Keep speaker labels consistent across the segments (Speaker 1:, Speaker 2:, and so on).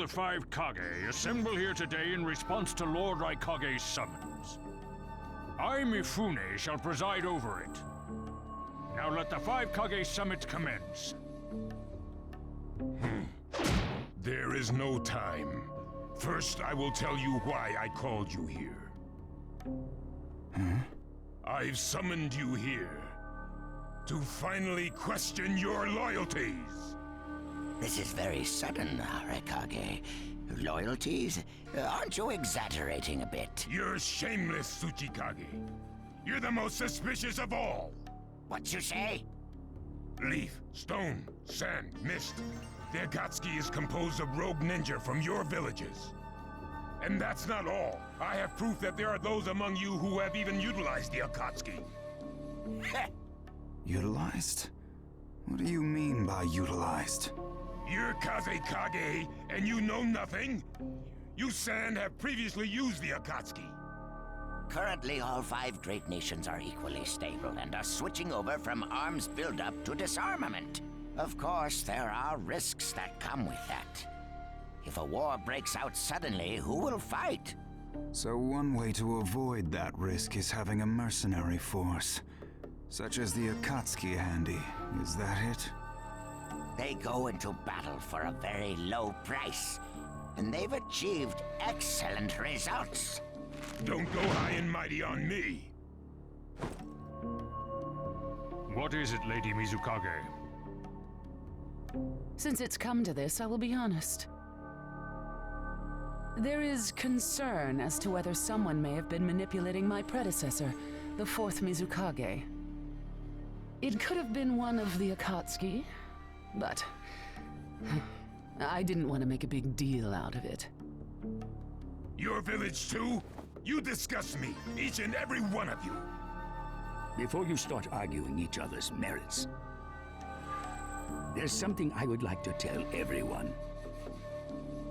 Speaker 1: the five Kage assemble here today in response to Lord Raikage's summons. I, Mifune, shall preside over it. Now let the five Kage summit commence.
Speaker 2: There is no time. First, I will tell you why I called you here. I've summoned you here to finally question your loyalties.
Speaker 3: This is very sudden, Raikage. Loyalties? Aren't you exaggerating a bit?
Speaker 2: You're shameless, Tsuchikage. You're the most suspicious of all.
Speaker 3: What you say?
Speaker 2: Leaf, stone, sand, mist. The Akatsuki is composed of rogue ninja from your villages. And that's not all. I have proof that there are those among you who have even utilized the Akatsuki.
Speaker 4: Utilized? What do you mean by utilized?
Speaker 2: You're Kaze Kage, and you know nothing? You Sand have previously used the Akatsuki.
Speaker 3: Currently, all five great nations are equally stable and are switching over from arms buildup to disarmament. Of course, there are risks that come with that. If a war breaks out suddenly, who will fight?
Speaker 4: So one way to avoid that risk is having a mercenary force, such as the Akatsuki handy. Is that it?
Speaker 3: They go into battle for a very low price, and they've achieved excellent results.
Speaker 2: Don't go high and mighty on me.
Speaker 1: What is it, Lady Mizukage?
Speaker 5: Since it's come to this, I will be honest. There is concern as to whether someone may have been manipulating my predecessor, the fourth Mizukage. It could have been one of the Akatsuki, but I didn't want to make a big deal out of it.
Speaker 2: Your village too? You disgust me, each and every one of you.
Speaker 6: Before you start arguing each other's merits, there's something I would like to tell everyone.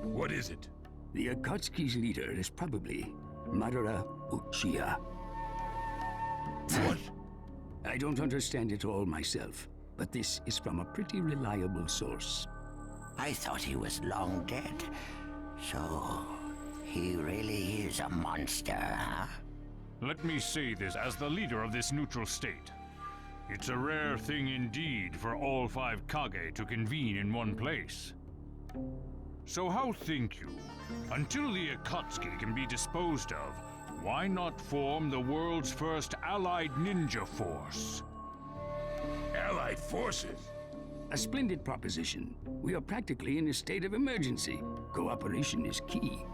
Speaker 2: What is it?
Speaker 6: The Akatsuki's leader is probably Madara Uchiha.
Speaker 2: What?
Speaker 6: I don't understand it all myself, but this is from a pretty reliable source.
Speaker 3: I thought he was long dead. So, he really is a monster, huh?
Speaker 1: Let me say this as the leader of this neutral state. It's a rare thing indeed for all five Kage to convene in one place. So how think you? Until the Akatsuki can be disposed of, why not form the world's first allied ninja force?
Speaker 2: Allied forces?
Speaker 6: A splendid proposition. We are practically in a state of emergency. Cooperation is key.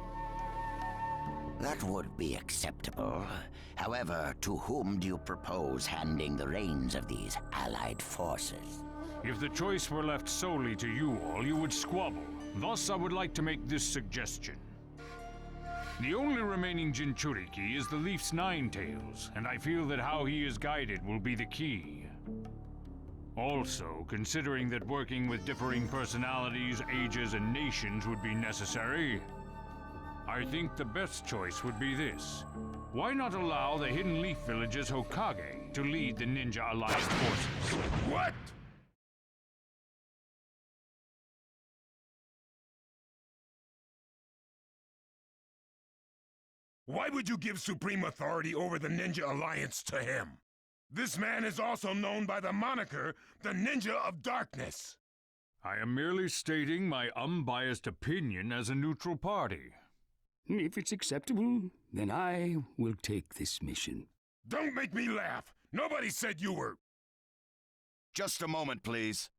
Speaker 3: That would be acceptable. However, to whom do you propose handing the reins of these allied forces?
Speaker 1: If the choice were left solely to you all, you would squabble. Thus, I would like to make this suggestion. The only remaining Jinchuriki is the Leaf's Nine Tails, and I feel that how he is guided will be the key. Also, considering that working with differing personalities, ages, and nations would be necessary, I think the best choice would be this. Why not allow the Hidden Leaf Village's Hokage to lead the Ninja Alliance forces?
Speaker 2: What? Why would you give supreme authority over the Ninja Alliance to him? This man is also known by the moniker, the Ninja of Darkness.
Speaker 1: I am merely stating my unbiased opinion as a neutral party.
Speaker 6: If it's acceptable, then I will take this mission.
Speaker 2: Don't make me laugh! Nobody said you were...
Speaker 7: Just a moment, please.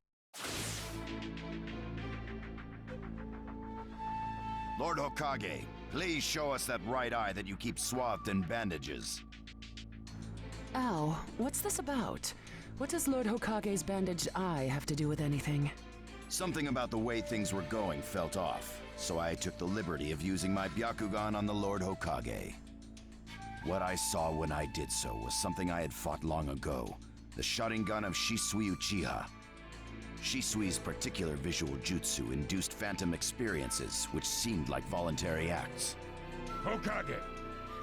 Speaker 7: Lord Hokage, please show us that right eye that you keep swathed in bandages.
Speaker 5: Ow, what's this about? What does Lord Hokage's bandaged eye have to do with anything?
Speaker 7: Something about the way things were going felt off, so I took the liberty of using my Byakugan on the Lord Hokage. What I saw when I did so was something I had fought long ago, the Sharingan of Shisui Uchiha. Shisui's particular visual jutsu induced phantom experiences, which seemed like voluntary acts.
Speaker 2: Hokage,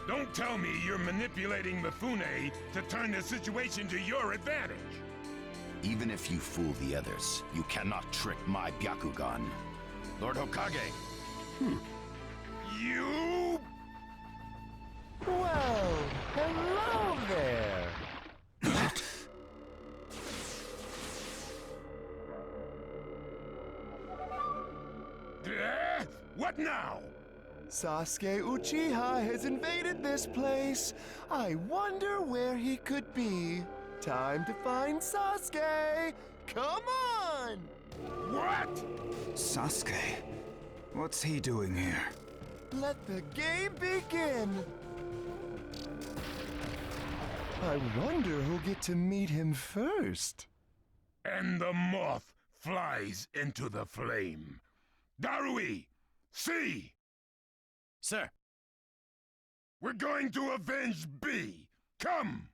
Speaker 2: don't tell me you're manipulating Mifune to turn the situation to your advantage.
Speaker 7: Even if you fool the others, you cannot trick my Byakugan. Lord Hokage,
Speaker 2: You...
Speaker 8: Well, hello there.
Speaker 2: What now?
Speaker 8: Sasuke Uchiha has invaded this place. I wonder where he could be. Time to find Sasuke. Come on!
Speaker 2: What?
Speaker 4: Sasuke? What's he doing here?
Speaker 8: Let the game begin. I wonder who'll get to meet him first.
Speaker 2: And the moth flies into the flame. Darui, see!
Speaker 9: Sir.
Speaker 2: We're going to avenge B. Come!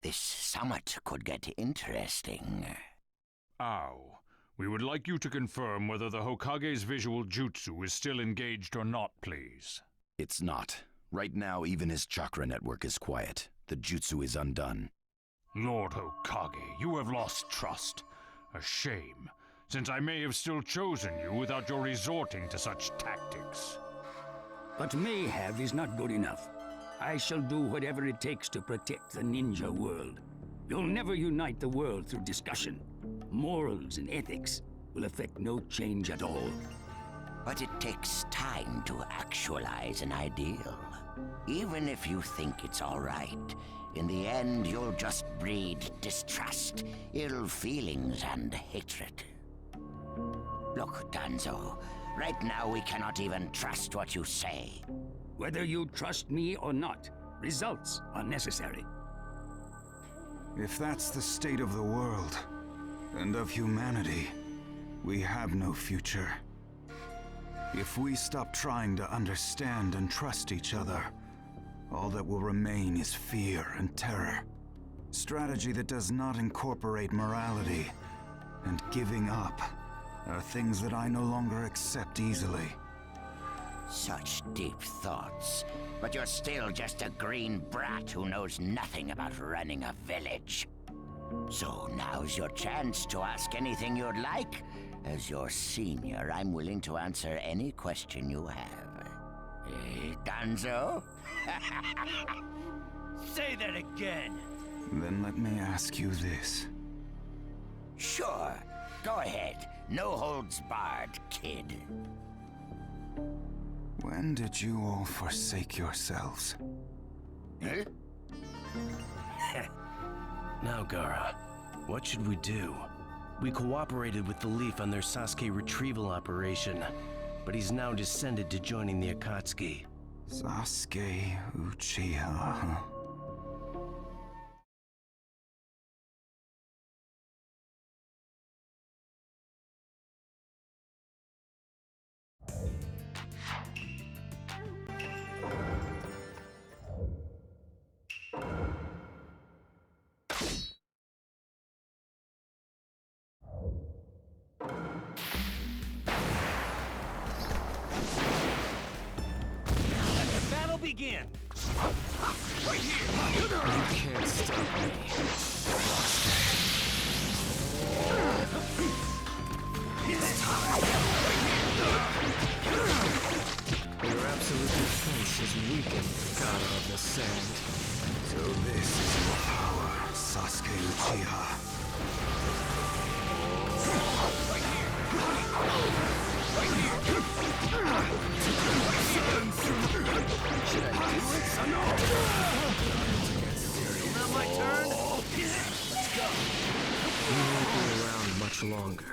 Speaker 3: This summit could get interesting.
Speaker 1: Ow. We would like you to confirm whether the Hokage's visual jutsu is still engaged or not, please.
Speaker 7: It's not. Right now, even his chakra network is quiet. The jutsu is undone.
Speaker 1: Lord Hokage, you have lost trust. A shame, since I may have still chosen you without your resorting to such tactics.
Speaker 6: But may have is not good enough. I shall do whatever it takes to protect the ninja world. You'll never unite the world through discussion. Morals and ethics will affect no change at all.
Speaker 3: But it takes time to actualize an ideal. Even if you think it's all right, in the end you'll just breed distrust, ill feelings, and hatred. Look, Danzo, right now we cannot even trust what you say.
Speaker 6: Whether you trust me or not, results are necessary.
Speaker 4: If that's the state of the world, and of humanity, we have no future. If we stop trying to understand and trust each other, all that will remain is fear and terror. Strategy that does not incorporate morality and giving up are things that I no longer accept easily.
Speaker 3: Such deep thoughts, but you're still just a green brat who knows nothing about running a village. So now's your chance to ask anything you'd like. As your senior, I'm willing to answer any question you have. Danzo?
Speaker 9: Say that again.
Speaker 4: Then let me ask you this.
Speaker 3: Sure. Go ahead. No holds barred, kid.
Speaker 4: When did you all forsake yourselves?
Speaker 3: Huh?
Speaker 9: Now, Gaara, what should we do? We cooperated with the Leaf on their Sasuke retrieval operation, but he's now descended to joining the Akatsuki.
Speaker 4: Sasuke Uchiha, huh?
Speaker 9: Begin.
Speaker 8: Right here! You can't stop me. It's time. Your absolute defense is weakened, God of the Sand.
Speaker 4: So this is your power, Sasuke Uchiha.
Speaker 8: Right here! Should I do it? No!
Speaker 9: Now my turn? Let's go.
Speaker 8: You won't be around much longer.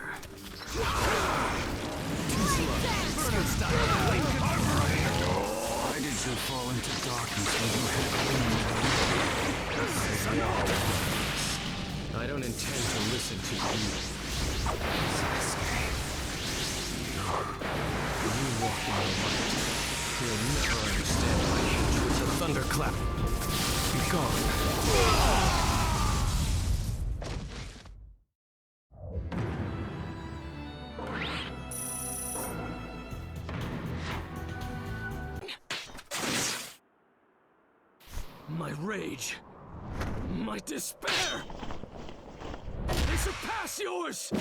Speaker 4: Why did you fall into darkness when you had
Speaker 8: I don't intend to listen to you.
Speaker 4: Sasuke?
Speaker 8: When you walk in the light, you'll never understand my hatred for Thunderclap. Be gone. My rage, my despair, they surpass yours!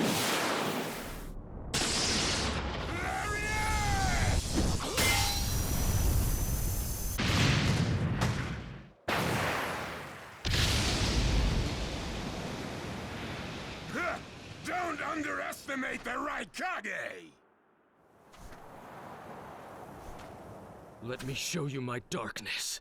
Speaker 2: Don't underestimate the right Kage!
Speaker 10: Let me show you my darkness.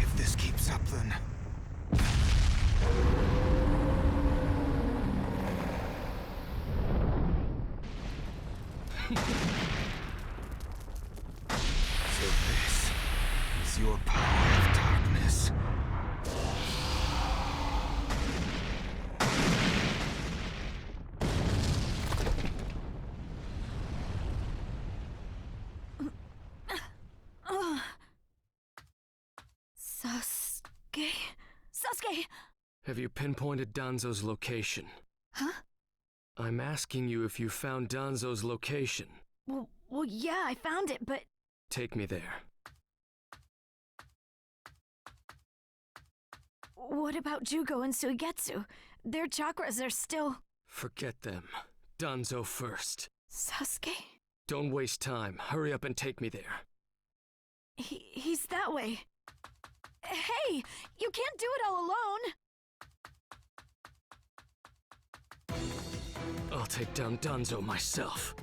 Speaker 4: If this keeps up, then... So this is your power of darkness.
Speaker 11: Sasuke? Sasuke!
Speaker 10: Have you pinpointed Danzo's location?
Speaker 11: Huh?
Speaker 10: I'm asking you if you found Danzo's location.
Speaker 11: Well, yeah, I found it, but...
Speaker 10: Take me there.
Speaker 11: What about Jugo and Suigetsu? Their chakras are still...
Speaker 10: Forget them. Danzo first.
Speaker 11: Sasuke?
Speaker 10: Don't waste time. Hurry up and take me there.
Speaker 11: He's that way. Hey! You can't do it all alone!
Speaker 10: I'll take down Danzo myself.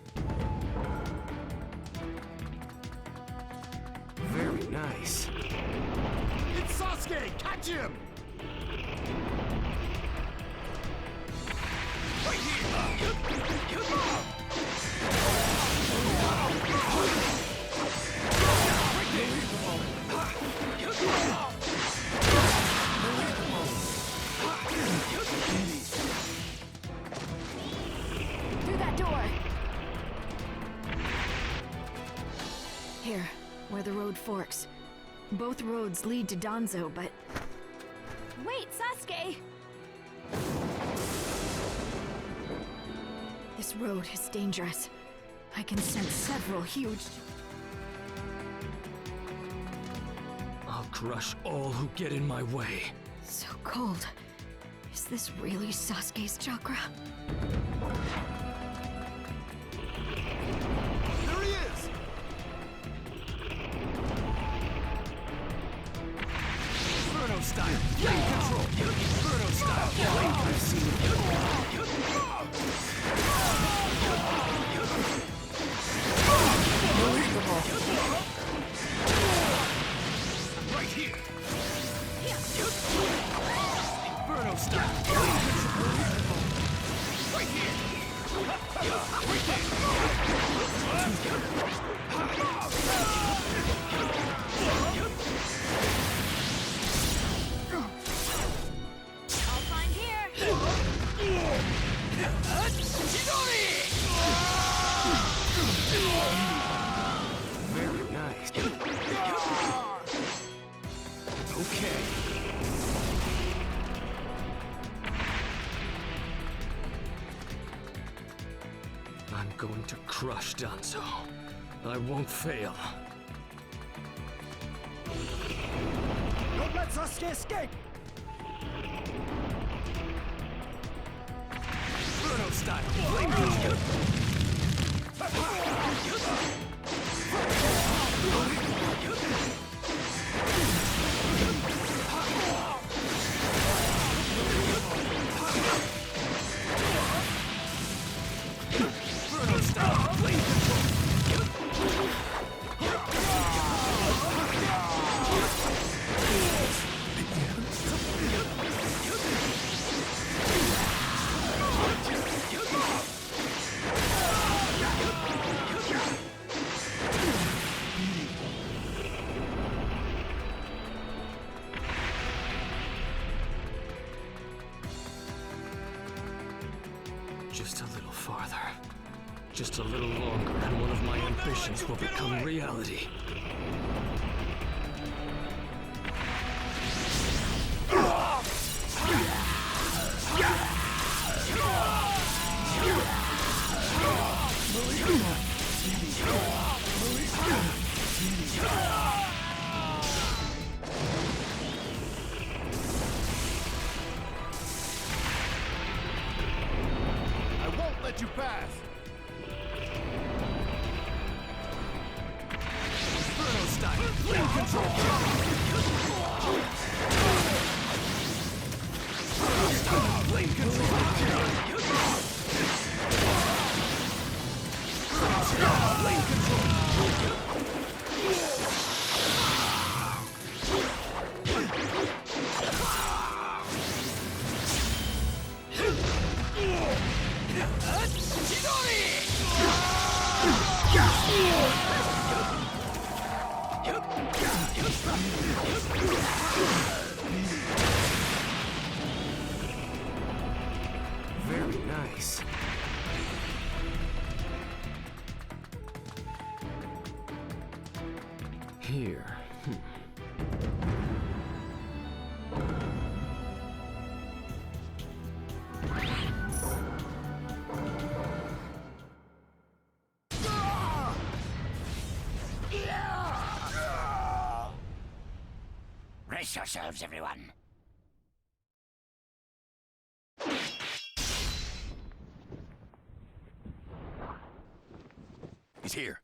Speaker 10: Very nice.
Speaker 8: It's Sasuke! Catch him! Right
Speaker 11: Through that door! Here, where the road forks. Both roads lead to Danzo, but... Wait, Sasuke! This road is dangerous. I can sense several huge...
Speaker 10: I'll crush all who get in my way.
Speaker 11: So cold. Is this really Sasuke's chakra?
Speaker 8: There he is!
Speaker 10: Inferno style, flame control. Inferno style, flame. I've seen right here. Inferno style, flame control. Right here.
Speaker 11: I'll find here!
Speaker 10: Very nice. Okay. I'm going to crush Danzo. I won't fail.
Speaker 8: Don't let Sasuke escape!
Speaker 10: Inferno style, flame control. Inferno style, flame control. Just a little farther. Just a little longer, and one of my ambitions will become reality.
Speaker 8: I won't let you path!
Speaker 10: Inferno style! Flame control! Flame control! Flame control! Very nice. Here.
Speaker 3: Brace yourselves, everyone.
Speaker 7: He's here.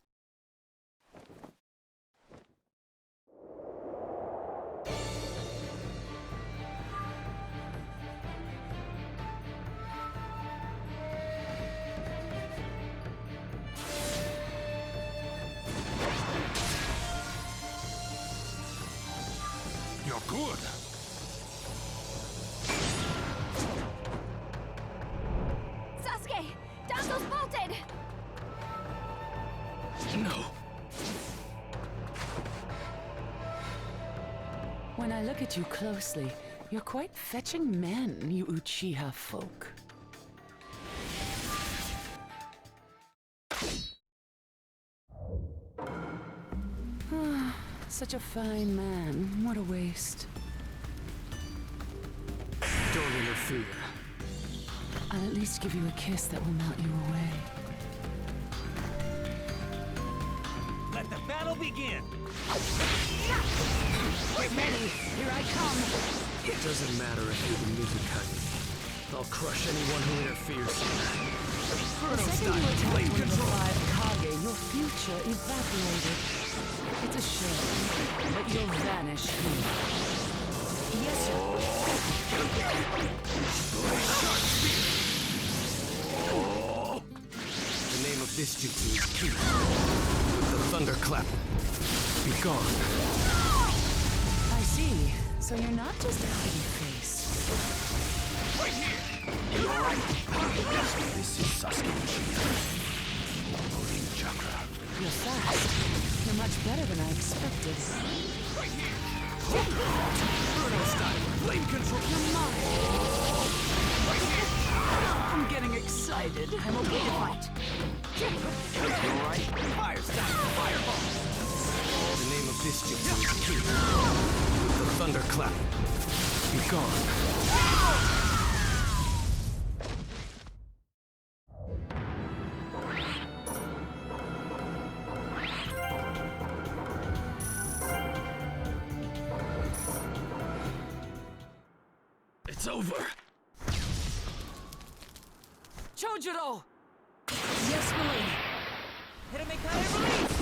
Speaker 2: You're good.
Speaker 11: Sasuke! Danzo's bolted!
Speaker 10: No.
Speaker 5: When I look at you closely, you're quite fetching men, you Uchiha folk. Such a fine man. What a waste.
Speaker 10: Don't interfere.
Speaker 5: I'll at least give you a kiss that will melt you away.
Speaker 10: Let the battle begin!
Speaker 5: Get ready! Here I come!
Speaker 10: It doesn't matter if you're the Mizukage. I'll crush anyone who interferes.
Speaker 5: The second you attack one of the 5 Kage, your future evaporated. It's a shame, but you'll vanish here. Yes, sir.
Speaker 10: The name of this jutsu is Ki. The thunderclap. Be gone.
Speaker 5: I see. So you're not just a pretty face.
Speaker 2: Right here!
Speaker 7: This is Sasuke Uchiha. Loading chakra.
Speaker 5: You're fast. You're much better than I expected.
Speaker 2: Right here!
Speaker 10: Inferno style. Flame control.
Speaker 5: You're mine.
Speaker 2: Right here!
Speaker 5: I'm getting excited. I'm okay to fight.
Speaker 10: Alright. Fire style. Fireball. The name of this jutsu is Ki. The thunderclap. Be gone. It's over.
Speaker 5: Chojuro!
Speaker 10: Yes, Milady. Hiromikare release!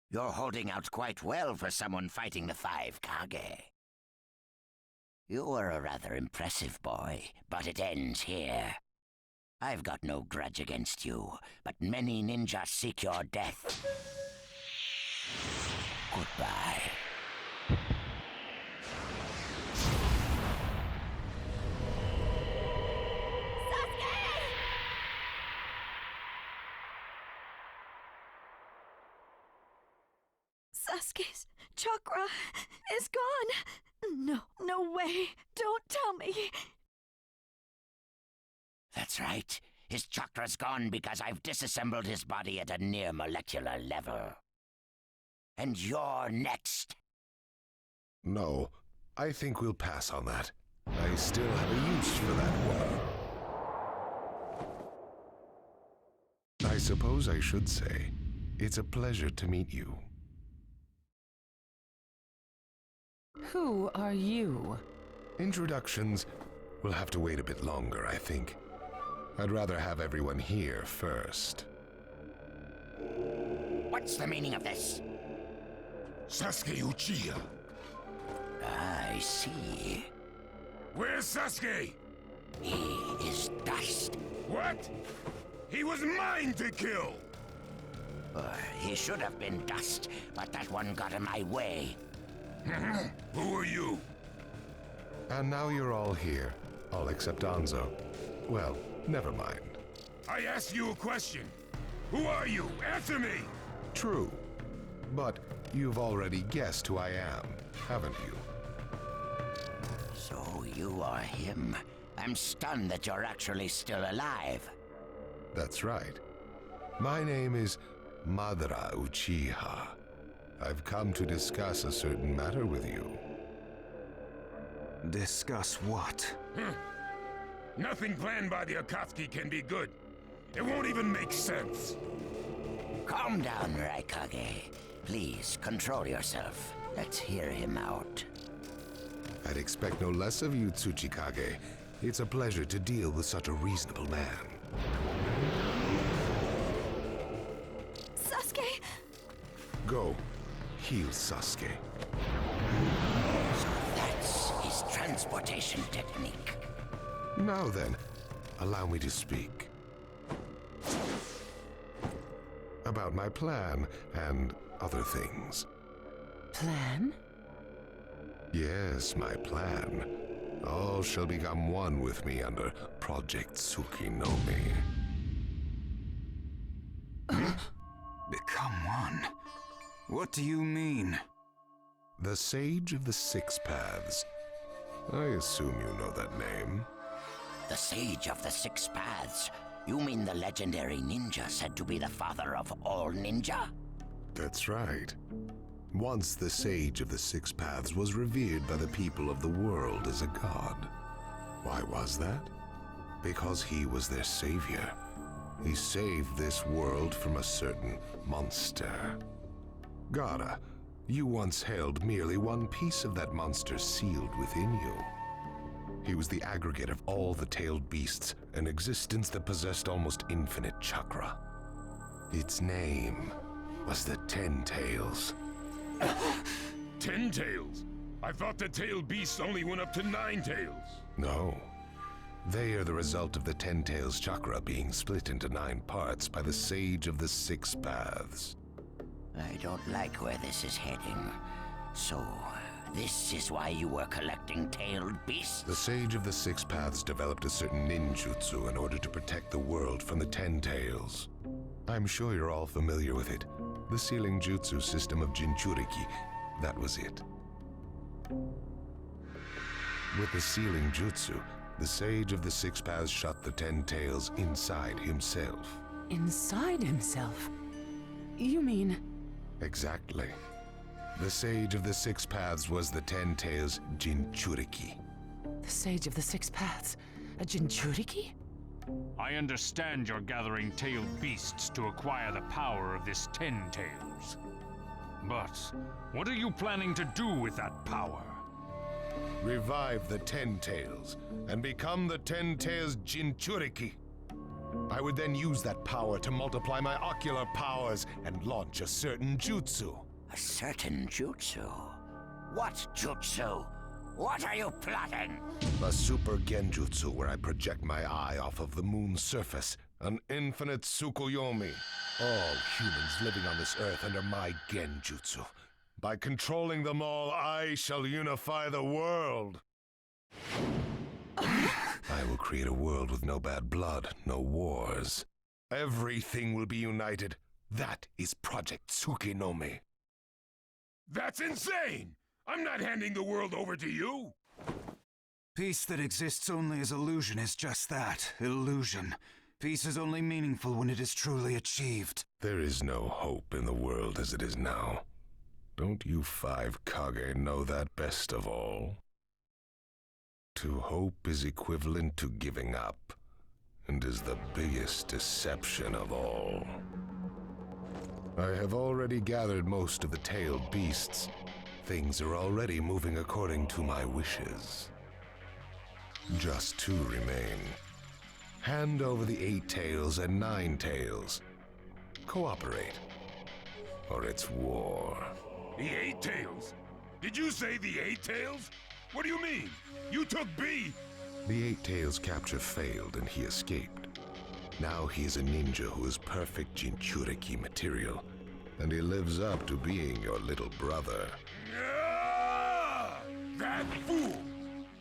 Speaker 3: You're holding out quite well for someone fighting the 5 Kage. You were a rather impressive boy, but it ends here. I've got no grudge against you, but many ninjas seek your death. Goodbye.
Speaker 11: Sasuke's chakra is gone. No, no way. Don't tell me.
Speaker 3: That's right. His chakra's gone because I've disassembled his body at a near molecular level. And you're next.
Speaker 12: No, I think we'll pass on that. I still have a use for that one. suppose I should say, it's a pleasure to meet you.
Speaker 5: Who are you?
Speaker 12: Introductions will have to wait a bit longer, I think. I'd rather have everyone here first.
Speaker 3: What's the meaning of this?
Speaker 2: Sasuke Uchiha.
Speaker 3: I see.
Speaker 2: Where's Sasuke?
Speaker 3: He is dust.
Speaker 2: What? He was mine to kill!
Speaker 3: He should have been dust, but that one got in my way.
Speaker 2: Who are you?
Speaker 12: And now you're all here, all except Danzo. Well, never mind.
Speaker 2: I asked you a question. Who are you? Answer me!
Speaker 12: True. But you've already guessed who I am, haven't you?
Speaker 3: So you are him. I'm stunned that you're actually still alive.
Speaker 12: That's right. My name is Madara Uchiha. I've come to discuss a certain matter with you.
Speaker 4: Discuss what?
Speaker 2: Nothing planned by the Akatsuki can be good. It won't even make sense.
Speaker 3: Calm down, Raikage. Please, control yourself. Let's hear him out.
Speaker 12: I'd expect no less of you, Tsuchikage. It's a pleasure to deal with such a reasonable man.
Speaker 11: Sasuke!
Speaker 12: Go, heal Sasuke.
Speaker 3: So that's his transportation technique.
Speaker 12: Now then, allow me to speak. About my plan and other things.
Speaker 5: Plan?
Speaker 12: Yes, my plan. All shall become one with me under Project Tsukinome.
Speaker 4: Become one? What do you mean?
Speaker 12: The Sage of the Six Paths. I assume you know that name.
Speaker 3: The Sage of the Six Paths. You mean the legendary ninja said to be the father of all ninja?
Speaker 12: That's right. Once the Sage of the Six Paths was revered by the people of the world as a god. Why was that? Because he was their savior. He saved this world from a certain monster. Gaara, you once held merely one piece of that monster sealed within you. He was the aggregate of all the tailed beasts, an existence that possessed almost infinite chakra. Its name was the Ten Tails.
Speaker 2: 10 tails? I thought the tailed beasts only went up to 9 tails.
Speaker 12: No. They are the result of the Ten Tails chakra being split into 9 parts by the Sage of the Six Paths.
Speaker 3: I don't like where this is heading. So, this is why you were collecting tailed beasts?
Speaker 12: The Sage of the Six Paths developed a certain ninjutsu in order to protect the world from the Ten Tails. I'm sure you're all familiar with it. The sealing jutsu system of Jinchuriki. That was it. With the sealing jutsu, the Sage of the Six Paths shut the Ten Tails inside himself.
Speaker 5: Inside himself? You mean...
Speaker 12: Exactly. The Sage of the Six Paths was the Ten Tails Jinchuriki.
Speaker 5: The Sage of the Six Paths? A Jinchuriki?
Speaker 1: I understand you're gathering tailed beasts to acquire the power of this Ten Tails. But what are you planning to do with that power?
Speaker 12: Revive the Ten Tails and become the Ten Tails Jinchuriki. I would then use that power to multiply my ocular powers and launch a certain jutsu.
Speaker 3: A certain jutsu? What jutsu? What are you plotting?
Speaker 12: A super genjutsu where I project my eye off of the moon's surface. An infinite Tsukuyomi. All humans living on this earth under my genjutsu. By controlling them all, I shall unify the world. I will create a world with no bad blood, no wars. Everything will be united. That is Project Tsukinome.
Speaker 2: That's insane! I'm not handing the world over to you!
Speaker 4: Peace that exists only as illusion is just that, illusion. Peace is only meaningful when it is truly achieved.
Speaker 12: There is no hope in the world as it is now. Don't you 5 Kage know that best of all? To hope is equivalent to giving up. and is the biggest deception of all. I have already gathered most of the tailed beasts. Things are already moving according to my wishes. Just 2 remain. Hand over the 8 tails and 9 tails. Cooperate, or it's war.
Speaker 2: The 8 tails? Did you say the 8 tails? What do you mean? You took B!
Speaker 12: The 8 tails capture failed and he escaped. Now he is a ninja who is perfect Jinchuriki material, and he lives up to being your little brother.
Speaker 2: Ah! That fool!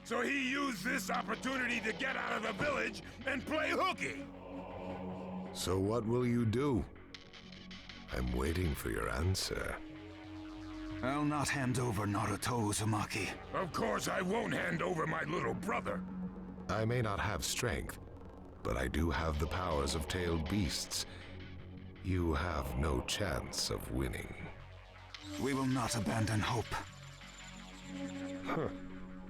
Speaker 2: So he used this opportunity to get out of the village and play hooky!
Speaker 12: So what will you do? I'm waiting for your answer.
Speaker 4: I'll not hand over Naruto Uzumaki.
Speaker 2: Of course I won't hand over my little brother.
Speaker 12: I may not have strength, but I do have the powers of tailed beasts. You have no chance of winning.
Speaker 4: We will not abandon hope.
Speaker 12: Huh.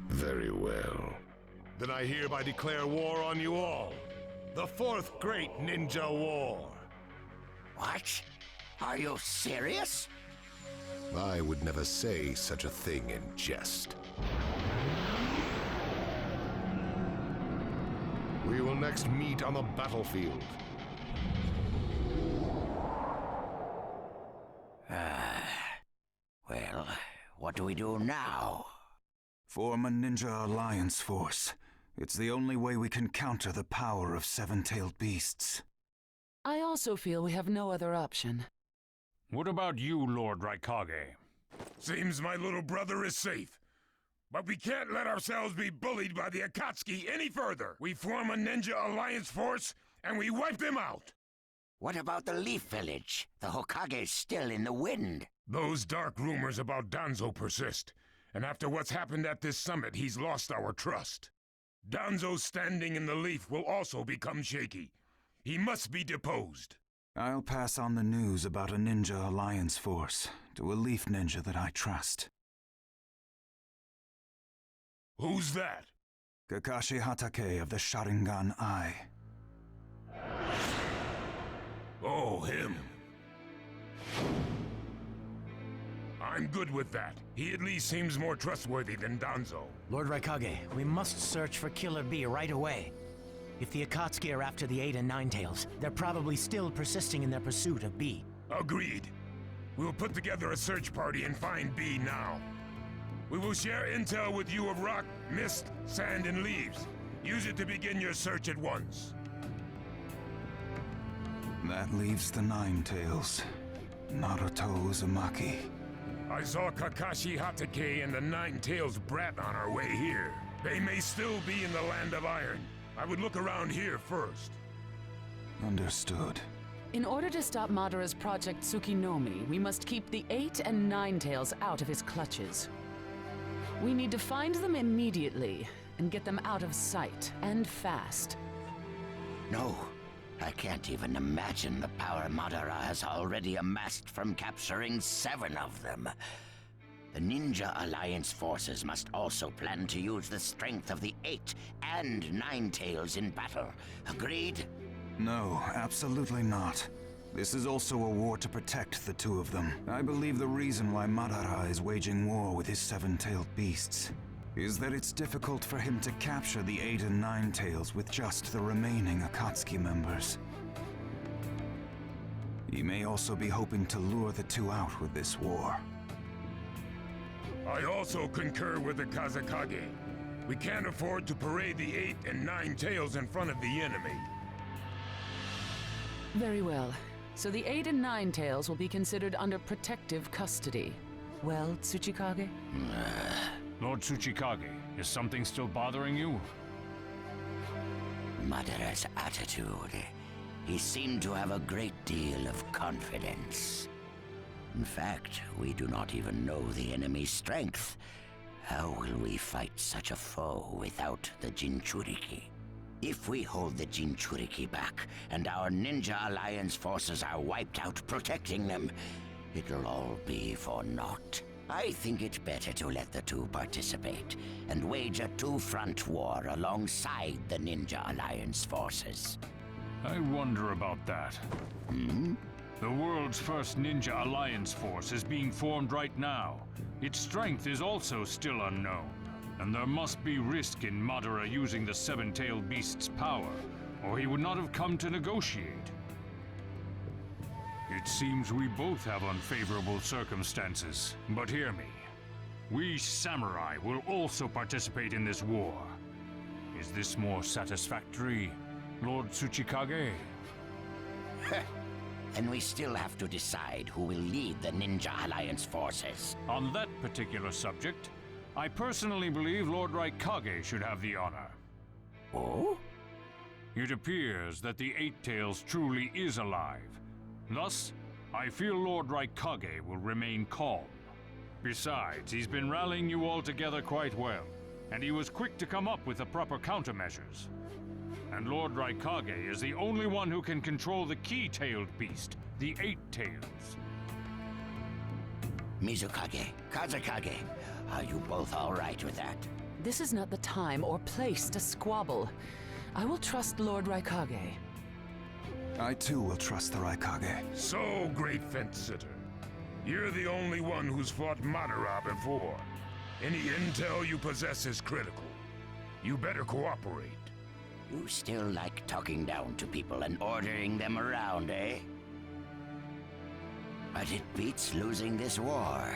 Speaker 12: Very well.
Speaker 13: Then I hereby declare war on you all. The 4th Great Ninja War.
Speaker 3: What? Are you serious?
Speaker 12: I would never say such a thing in jest. We will next meet on the battlefield.
Speaker 3: Well, what do we do now?
Speaker 4: Form a ninja alliance force. It's the only way we can counter the power of 7-tailed beasts.
Speaker 5: I also feel we have no other option.
Speaker 1: What about you, Lord Raikage?
Speaker 2: Seems my little brother is safe. But we can't let ourselves be bullied by the Akatsuki any further. We form a ninja alliance force, and we wipe them out.
Speaker 3: What about the Leaf Village? The Hokage's still in the wind.
Speaker 2: Those dark rumors about Danzo persist. And after what's happened at this summit, he's lost our trust. Danzo's standing in the Leaf will also become shaky. He must be deposed.
Speaker 4: I'll pass on the news about a ninja alliance force to a Leaf ninja that I trust.
Speaker 2: Who's that?
Speaker 4: Kakashi Hatake of the Sharingan Eye.
Speaker 2: Oh, him. I'm good with that. He at least seems more trustworthy than Danzo.
Speaker 14: Lord Raikage, we must search for Killer Bee right away. If the Akatsuki are after the 8 and 9 tails, they're probably still persisting in their pursuit of B.
Speaker 2: Agreed. We'll put together a search party and find B now. We will share intel with you of rock, mist, sand, and leaves. Use it to begin your search at once.
Speaker 4: That leaves the 9 tails. Naruto Uzumaki.
Speaker 2: I saw Kakashi Hatake and the 9 tails brat on our way here. They may still be in the Land of Iron. I would look around here first.
Speaker 4: Understood.
Speaker 5: In order to stop Madara's Project Tsukinomi, we must keep the 8 and 9 tails out of his clutches. We need to find them immediately and get them out of sight, and fast.
Speaker 3: No, I can't even imagine the power Madara has already amassed from capturing 7 of them. The Ninja Alliance forces must also plan to use the strength of the 8 and 9 tails in battle. Agreed?
Speaker 4: No, absolutely not. This is also a war to protect the 2 of them. I believe the reason why Madara is waging war with his 7-tailed beasts is that it's difficult for him to capture the 8 and 9 tails with just the remaining Akatsuki members. He may also be hoping to lure the 2 out with this war.
Speaker 2: I also concur with the Kazekage. We can't afford to parade the 8 and 9 tails in front of the enemy.
Speaker 5: Very well. So the 8 and 9 tails will be considered under protective custody. Well, Tsuchikage?
Speaker 1: Lord Tsuchikage, is something still bothering you?
Speaker 3: Madara's attitude. He seemed to have a great deal of confidence. In fact, we do not even know the enemy's strength. How will we fight such a foe without the Jinchuriki? If we hold the Jinchuriki back, and our Ninja Alliance forces are wiped out protecting them, it'll all be for naught. I think it's better to let the two participate and wage a two-front war alongside the Ninja Alliance forces.
Speaker 1: I wonder about that. The world's first Ninja Alliance force is being formed right now. Its strength is also still unknown, and there must be risk in Madara using the seven-tailed beast's power, or he would not have come to negotiate. It seems we both have unfavorable circumstances, but hear me. We samurai will also participate in this war. Is this more satisfactory, Lord Tsuchikage?
Speaker 3: And we still have to decide who will lead the Ninja Alliance forces.
Speaker 1: On that particular subject, I personally believe Lord Raikage should have the honor.
Speaker 3: Oh?
Speaker 1: It appears that the Eight Tails truly is alive. Thus, I feel Lord Raikage will remain calm. Besides, he's been rallying you all together quite well, and he was quick to come up with the proper countermeasures. And Lord Raikage is the only one who can control the key-tailed beast, the Eight Tails.
Speaker 3: Mizukage, Kazekage, are you both all right with that?
Speaker 5: This is not the time or place to squabble. I will trust Lord Raikage.
Speaker 4: I too will trust the Raikage.
Speaker 2: So, great fence-sitter. You're the only one who's fought Madara before. Any intel you possess is critical. You better cooperate.
Speaker 3: You still like talking down to people and ordering them around, eh? But it beats losing this war.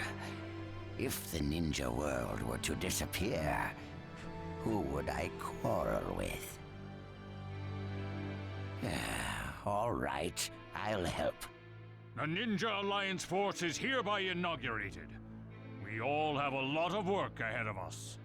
Speaker 3: If the ninja world were to disappear, who would I quarrel with? All right, I'll help.
Speaker 1: The Ninja Alliance force is hereby inaugurated. We all have a lot of work ahead of us.